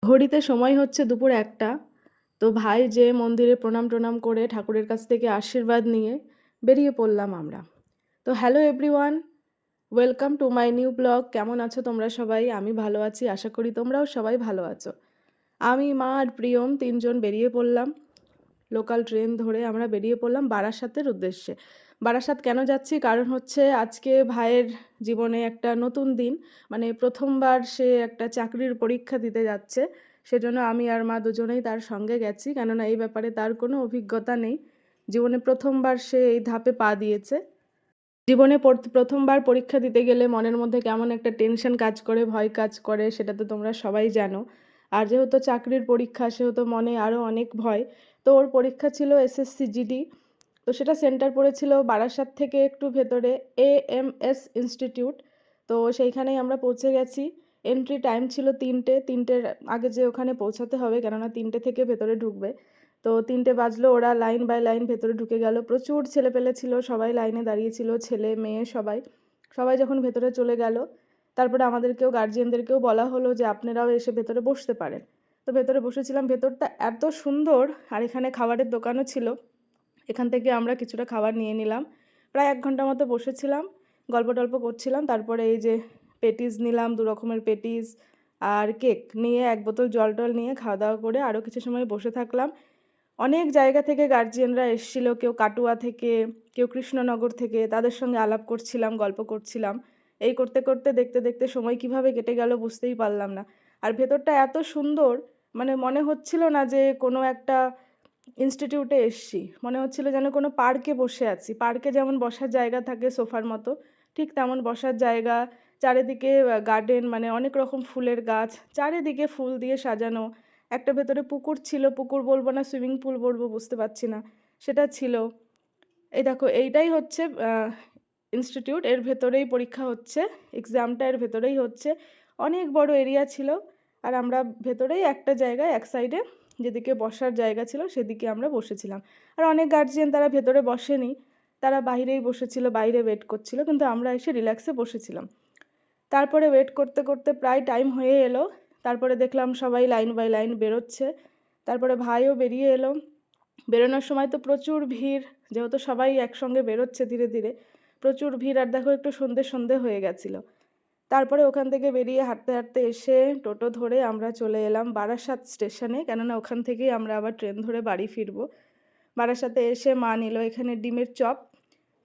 ঘড়িতে সময় হচ্ছে দুপুর ১টা। তো ভাই যেয়ে মন্দিরে প্রণাম টনাম করে ঠাকুরের কাছ থেকে আশীর্বাদ নিয়ে বেরিয়ে পড়লাম আমরা। তো hello everyone, welcome to my new blog. কেমন আছো তোমরা সবাই? আমি ভালো আছি, আশা করি তোমরাও সবাই ভালো আছো। আমি, মা আর প্রিয়ম ৩ জন বেরিয়ে পড়লাম। লোকাল ট্রেন ধরে আমরা বেরিয়ে পড়লাম বারাসাতের উদ্দেশ্যে। বারাসাত কেন যাচ্ছি? কারণ হচ্ছে আজকে ভাইয়ের জীবনে একটা নতুন দিন। মানে ১ম বার সে একটা চাকরির পরীক্ষা দিতে যাচ্ছে। সেজন্য আমি আর মা দুজনেই তার সঙ্গে গেছি। কেননা এই ব্যাপারে তার কোনো অভিজ্ঞতা নেই। জীবনে ১ম বার সে এই ধাপে পা দিয়েছে। জীবনে ১ম বার পরীক্ষা দিতে গেলে মনের মধ্যে কেমন একটা টেনশন কাজ করে, ভয় কাজ করে, সেটা তো তোমরা সবাই জানো। আর যেহেতু চাকরির পরীক্ষা সেহেতু মনে আরও অনেক ভয়। তো ওর পরীক্ষা ছিল এসএসসি জিডি। তো সেটা সেন্টার পড়েছিল বারাসাত থেকে একটু ভেতরে এএমএস ইনস্টিটিউট। তো সেইখানেই আমরা পৌঁছে গেছি। এন্ট্রি টাইম ছিল ৩টে। ৩টের আগে যে ওখানে পৌঁছাতে হবে, কেননা ৩টে থেকে ভেতরে ঢুকবে। তো ৩টে বাজলো, ওরা লাইন বাই লাইন ভেতরে ঢুকে গেল। প্রচুর ছেলেপেলে ছিল, সবাই লাইনে দাঁড়িয়েছিল, ছেলে মেয়ে সবাই। সবাই যখন ভেতরে চলে গেল, তারপরে আমাদেরকেও গার্জিয়ানদেরকেও বলা হলো যে আপনারাও এসে ভেতরে বসতে পারেন। তো ভেতরে বসেছিলাম। ভেতরটা এত সুন্দর, আর এখানে খাবারের দোকানও ছিল। এখান থেকে আমরা কিছুটা খাবার নিয়ে নিলাম। প্রায় ১ ঘন্টা মতো বসেছিলাম, গল্প টল্প করছিলাম। তারপরে এই যে পেটিস নিলাম, ২ রকমের পেটিস আর কেক নিয়ে, ১ বোতল জল টল নিয়ে খাওয়া দাওয়া করে আরও কিছু সময় বসে থাকলাম। অনেক জায়গা থেকে গার্জিয়ানরা এসেছিল, কেউ কাটুয়া থেকে, কেউ কৃষ্ণনগর থেকে। তাদের সঙ্গে আলাপ করছিলাম, গল্প করছিলাম। এই করতে করতে দেখতে দেখতে সময় কিভাবে কেটে গেল বুঝতেই পারলাম না। আর ভেতরটা এত সুন্দর, মানে মনে হচ্ছিল না যে কোনো একটা ইনস্টিটিউটে এসছি। মনে হচ্ছিল যেন কোনো পার্কে বসে আছি। পার্কে যেমন বসার জায়গা থাকে সোফার মতো, ঠিক তেমন বসার জায়গা। চারিদিকে গার্ডেন, মানে অনেক রকম ফুলের গাছ, চারিদিকে ফুল দিয়ে সাজানো। একটা ভেতরে পুকুর ছিল, পুকুর বলবো না সুইমিং পুল বলবো বুঝতে পারছি না, সেটা ছিল। এই দেখো, এইটাই হচ্ছে ইনস্টিটিউট। এর ভেতরেই পরীক্ষা হচ্ছে, এক্সামটা এর ভেতরেই হচ্ছে। অনেক বড় এরিয়া ছিল। আর আমরা ভেতরেই একটা জায়গায় এক সাইডে যেদিকে বসার জায়গা ছিল সেদিকে আমরা বসেছিলাম। আর অনেক গার্জিয়ান তারা ভেতরে বসেনি, তারা বাইরেই বসেছিল, বাইরে ওয়েট করছিল, কিন্তু আমরা এসে রিল্যাক্সে বসেছিলাম। তারপরে ওয়েট করতে করতে প্রায় টাইম হয়ে এলো। তারপরে দেখলাম সবাই লাইন বাই লাইন বেরোচ্ছে। তারপরে ভাইও বেরিয়ে এলো। বেরোনোর সময় তো প্রচুর ভিড়, যেহেতু সবাই একসঙ্গে বেরোচ্ছে ধীরে ধীরে, প্রচুর ভিড়। আর দেখো একটু সন্ধে সন্ধে হয়ে গেছিলো। তারপরে ওখান থেকে বেরিয়ে হাঁটতে হাঁটতে এসে টোটো ধরে আমরা চলে এলাম বারাসাত স্টেশনে, কেননা ওখান থেকেই আমরা আবার ট্রেন ধরে বাড়ি ফিরবো। বারাসাতে এসে মা নিল এখানে ডিমের চপ।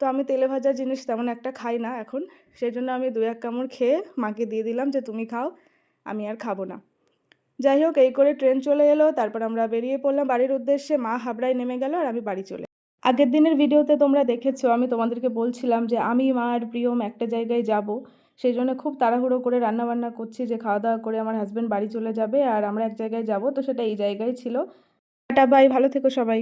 তো আমি তেলে ভাজা জিনিস তেমন একটা খাই না এখন, সেই জন্য আমি ২-১ কামড় খেয়ে মাকে দিয়ে দিলাম যে তুমি খাও, আমি আর খাবো না। যাই হোক, এই করে ট্রেন চলে এলো। তারপর আমরা বেরিয়ে পড়লাম বাড়ির উদ্দেশ্যে। মা হাবড়ায় নেমে গেল আর আমি বাড়ি চলে। আগের দিনের ভিডিওতে তোমরা দেখেছো, আমি তোমাদেরকে বলছিলাম যে আমি, মা আর প্রিয়ম একটা জায়গায় যাব। সেই জন্য খুব তাড়াহুড়ো করে রান্নাবান্না করছি যে খাওয়া দাওয়া করে আমার হাজব্যান্ড বাড়ি চলে যাবে আর আমরা এক জায়গায় যাব। তো সেটা এই জায়গায় ছিল। টাটা বাই, ভালো থেকো সবাই।